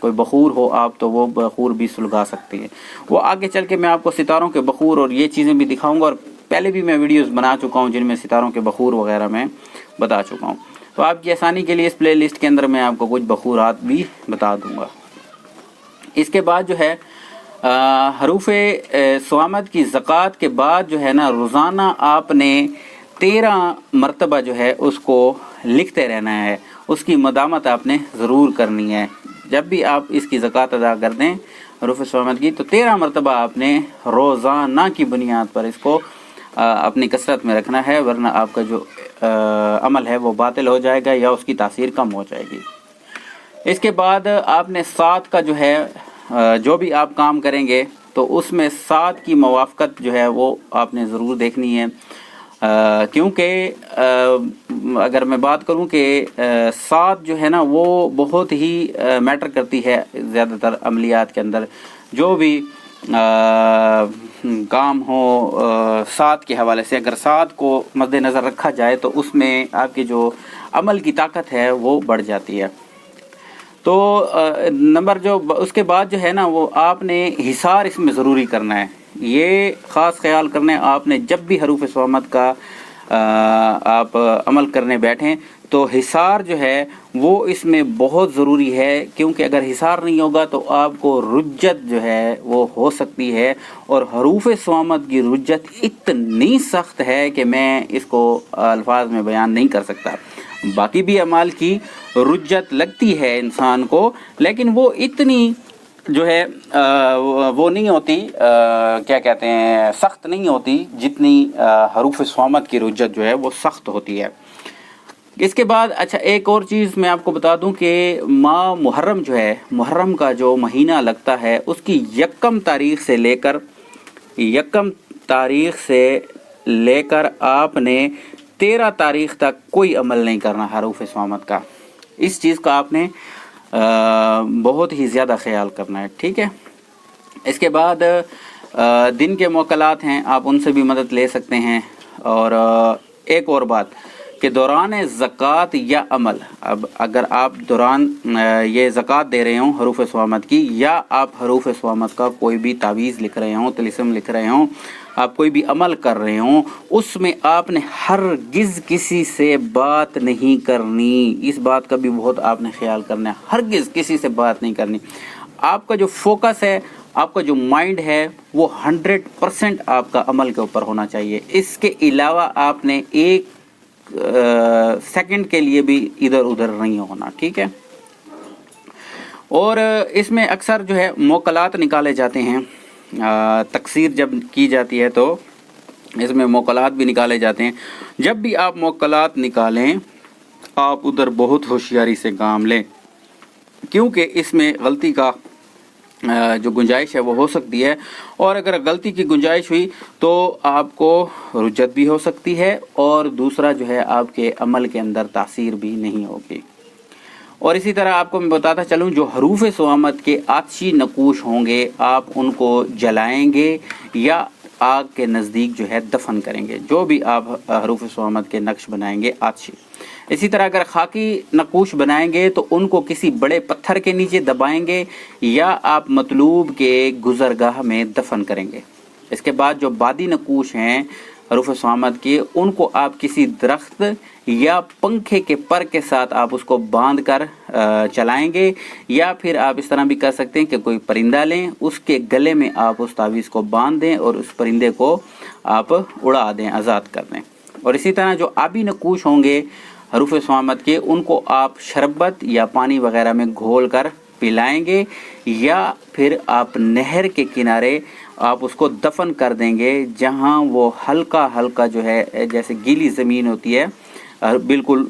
کوئی بخور ہو آپ تو وہ بخور بھی سلگا سکتے ہیں. وہ آگے چل کے میں آپ کو ستاروں کے بخور اور یہ چیزیں بھی دکھاؤں گا، اور پہلے بھی میں ویڈیوز بنا چکا ہوں جن میں ستاروں کے بخور وغیرہ میں بتا چکا ہوں. تو آپ کی آسانی کے لیے اس پلے لسٹ کے اندر میں آپ کو کچھ بخورات بھی بتا دوں گا. اس کے بعد جو ہے حروف صوامت کی زکوٰۃ کے بعد جو ہے نا روزانہ آپ نے 13 مرتبہ جو ہے اس کو لکھتے رہنا ہے. اس کی مدامت آپ نے ضرور کرنی ہے. جب بھی آپ اس کی زکوٰۃ ادا کر دیں حروف صوامت کی، تو 13 مرتبہ آپ نے روزانہ کی بنیاد پر اس کو اپنی کثرت میں رکھنا ہے، ورنہ آپ کا جو عمل ہے وہ باطل ہو جائے گا یا اس کی تاثیر کم ہو جائے گی. اس کے بعد آپ نے 7 کا جو ہے جو بھی آپ کام کریں گے تو اس میں 7 کی موافقت جو ہے وہ آپ نے ضرور دیکھنی ہے، کیونکہ اگر میں بات کروں کہ 7 جو ہے نا وہ بہت ہی میٹر کرتی ہے زیادہ تر عملیات کے اندر. جو بھی کام ہو 7 کے حوالے سے، اگر 7 کو مد نظر رکھا جائے تو اس میں آپ کی جو عمل کی طاقت ہے وہ بڑھ جاتی ہے. تو نمبر جو اس کے بعد جو ہے نا وہ آپ نے حصار اس میں ضروری کرنا ہے. یہ خاص خیال کرنا ہے آپ نے جب بھی حروف صوامت کا آپ عمل کرنے بیٹھیں تو حصار جو ہے وہ اس میں بہت ضروری ہے، کیونکہ اگر حصار نہیں ہوگا تو آپ کو رجت جو ہے وہ ہو سکتی ہے. اور حروف صوامت کی رجت اتنی سخت ہے کہ میں اس کو الفاظ میں بیان نہیں کر سکتا. باقی بھی اعمال کی رجت لگتی ہے انسان کو، لیکن وہ اتنی جو ہے وہ نہیں ہوتی، کیا کہتے ہیں، سخت نہیں ہوتی جتنی حروف صوامت کی رجت جو ہے وہ سخت ہوتی ہے. اس کے بعد اچھا ایک اور چیز میں آپ کو بتا دوں کہ ماہ محرم جو ہے، محرم کا جو مہینہ لگتا ہے اس کی یکم تاریخ سے لے کر آپ نے 13 تاریخ تک کوئی عمل نہیں کرنا حروف صوامت کا. اس چیز کا آپ نے بہت ہی زیادہ خیال کرنا ہے، ٹھیک ہے. اس کے بعد دن کے موکلات ہیں، آپ ان سے بھی مدد لے سکتے ہیں. اور ایک اور بات کہ دوران زکوٰۃ یا عمل، اب اگر آپ دوران یہ زکوٰۃ دے رہے ہوں حروف صوامت کی، یا آپ حروف صوامت کا کوئی بھی تعویذ لکھ رہے ہوں، طلسم لکھ رہے ہوں، آپ کوئی بھی عمل کر رہے ہوں، اس میں آپ نے ہرگز کسی سے بات نہیں کرنی. اس بات کا بھی بہت آپ نے خیال کرنا ہے، ہرگز کسی سے بات نہیں کرنی. آپ کا جو فوکس ہے، آپ کا جو مائنڈ ہے وہ 100% آپ کا عمل کے اوپر ہونا چاہیے. اس کے علاوہ آپ نے ایک سیکنڈ کے لیے بھی ادھر ادھر نہیں ہونا، ٹھیک ہے. اور اس میں اکثر جو ہے موکلات نکالے جاتے ہیں، تکثیر جب کی جاتی ہے تو اس میں موکلات بھی نکالے جاتے ہیں. جب بھی آپ موکلات نکالیں آپ ادھر بہت ہوشیاری سے کام لیں، کیونکہ اس میں غلطی کا جو گنجائش ہے وہ ہو سکتی ہے. اور اگر غلطی کی گنجائش ہوئی تو آپ کو رجت بھی ہو سکتی ہے، اور دوسرا جو ہے آپ کے عمل کے اندر تاثیر بھی نہیں ہوگی. اور اسی طرح آپ کو میں بتاتا چلوں، جو حروف صوامت کے آتشی نقوش ہوں گے آپ ان کو جلائیں گے یا آگ کے نزدیک جو ہے دفن کریں گے، جو بھی آپ حروف صوامت کے نقش بنائیں گے آتشی. اسی طرح اگر خاکی نقوش بنائیں گے تو ان کو کسی بڑے پتھر کے نیچے دبائیں گے یا آپ مطلوب کے گزرگاہ میں دفن کریں گے. اس کے بعد جو بادی نقوش ہیں حروف صوامت کی، ان کو آپ کسی درخت یا پنکھے کے پر کے ساتھ آپ اس کو باندھ کر چلائیں گے، یا پھر آپ اس طرح بھی کر سکتے ہیں کہ کوئی پرندہ لیں، اس کے گلے میں آپ اس تعویذ کو باندھ دیں اور اس پرندے کو آپ اڑا دیں، آزاد کر دیں. اور اسی طرح جو آبی نقوش ہوں گے حروف صوامت کے، ان کو آپ شربت یا پانی وغیرہ میں گھول کر پلائیں گے، یا پھر آپ نہر کے کنارے آپ اس کو دفن کر دیں گے، جہاں وہ ہلکا ہلکا جو ہے جیسے گیلی زمین ہوتی ہے، بالکل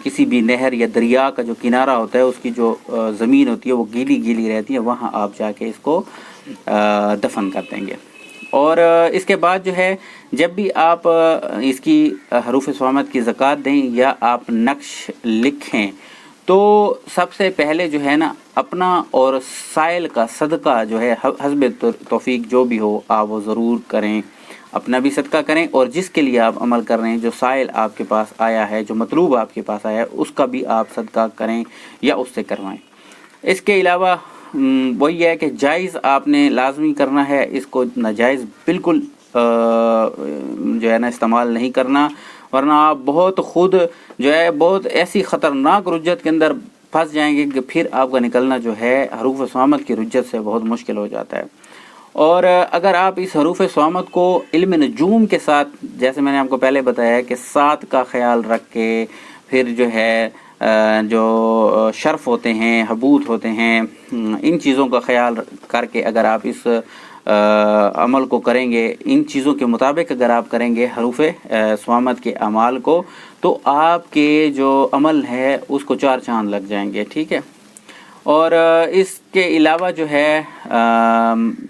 کسی بھی نہر یا دریا کا جو کنارہ ہوتا ہے اس کی جو زمین ہوتی ہے وہ گیلی گیلی رہتی ہے، وہاں آپ جا کے اس کو دفن کر دیں گے. اور اس کے بعد جو ہے جب بھی آپ اس کی حروف صوامت کی زکوٰۃ دیں یا آپ نقش لکھیں تو سب سے پہلے جو ہے نا اپنا اور سائل کا صدقہ جو ہے حسب توفیق جو بھی ہو آپ وہ ضرور کریں. اپنا بھی صدقہ کریں اور جس کے لیے آپ عمل کر رہے ہیں، جو سائل آپ کے پاس آیا ہے، جو مطلوب آپ کے پاس آیا ہے، اس کا بھی آپ صدقہ کریں یا اس سے کروائیں. اس کے علاوہ وہی ہے کہ جائز آپ نے لازمی کرنا ہے، اس کو ناجائز بالکل جو ہے نا استعمال نہیں کرنا، ورنہ آپ بہت خود جو ہے بہت ایسی خطرناک رجت کے اندر پھنس جائیں گے کہ پھر آپ کا نکلنا جو ہے حروف صامت کی رجت سے بہت مشکل ہو جاتا ہے۔ اور اگر آپ اس حروف صامت کو علم نجوم کے ساتھ، جیسے میں نے آپ کو پہلے بتایا کہ سات کا خیال رکھ کے، پھر جو ہے جو شرف ہوتے ہیں، حبوط ہوتے ہیں، ان چیزوں کا خیال کر کے اگر آپ اس عمل کو کریں گے، ان چیزوں کے مطابق اگر آپ کریں گے حروف صامت کے اعمال کو، تو آپ کے جو عمل ہے اس کو چار چاند لگ جائیں گے، ٹھیک ہے۔ اور اس کے علاوہ جو ہے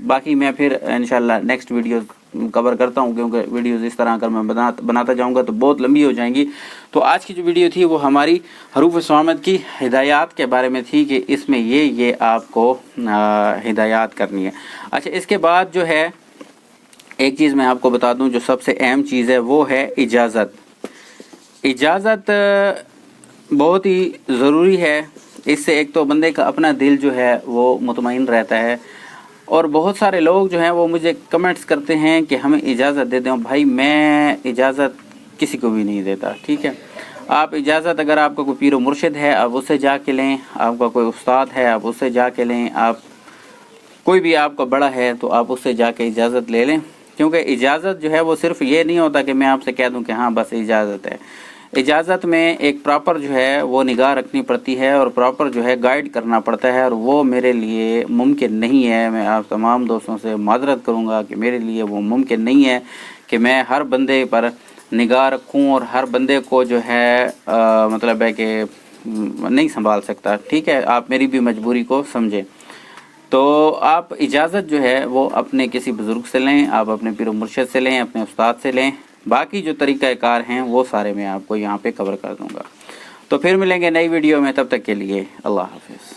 باقی میں پھر انشاءاللہ نیکسٹ ویڈیوز کور کرتا ہوں، کیونکہ ویڈیوز اس طرح اگر میں بناتا جاؤں گا تو بہت لمبی ہو جائیں گی۔ تو آج کی جو ویڈیو تھی وہ ہماری حروف صامت کی ہدایات کے بارے میں تھی کہ اس میں یہ آپ کو ہدایات کرنی ہے۔ اچھا، اس کے بعد جو ہے ایک چیز میں آپ کو بتا دوں جو سب سے اہم چیز ہے، وہ ہے اجازت۔ اجازت بہت ہی ضروری ہے، اس سے ایک تو بندے کا اپنا دل جو ہے وہ مطمئن رہتا ہے۔ اور بہت سارے لوگ جو ہیں وہ مجھے کمنٹس کرتے ہیں کہ ہمیں اجازت دے دیں۔ بھائی میں اجازت کسی کو بھی نہیں دیتا، ٹھیک ہے۔ آپ اجازت، اگر آپ کا کوئی پیر و مرشد ہے آپ اس سے جا کے لیں، آپ کا کوئی استاد ہے آپ اس سے جا کے لیں، آپ کوئی بھی آپ کا بڑا ہے تو آپ اس سے جا کے اجازت لے لیں، کیونکہ اجازت جو ہے وہ صرف یہ نہیں ہوتا کہ میں آپ سے کہہ دوں کہ ہاں بس اجازت ہے۔ اجازت میں ایک پراپر جو ہے وہ نگاہ رکھنی پڑتی ہے، اور پراپر جو ہے گائیڈ کرنا پڑتا ہے، اور وہ میرے لیے ممکن نہیں ہے۔ میں آپ تمام دوستوں سے معذرت کروں گا کہ میرے لیے وہ ممکن نہیں ہے کہ میں ہر بندے پر نگاہ رکھوں اور ہر بندے کو جو ہے مطلب ہے کہ نہیں سنبھال سکتا، ٹھیک ہے۔ آپ میری بھی مجبوری کو سمجھیں۔ تو آپ اجازت جو ہے وہ اپنے کسی بزرگ سے لیں، آپ اپنے پیر و مرشد سے لیں، اپنے استاد سے لیں۔ باقی جو طریقہ کار ہیں وہ سارے میں آپ کو یہاں پہ کور کر دوں گا۔ تو پھر ملیں گے نئی ویڈیو میں، تب تک کے لیے اللہ حافظ۔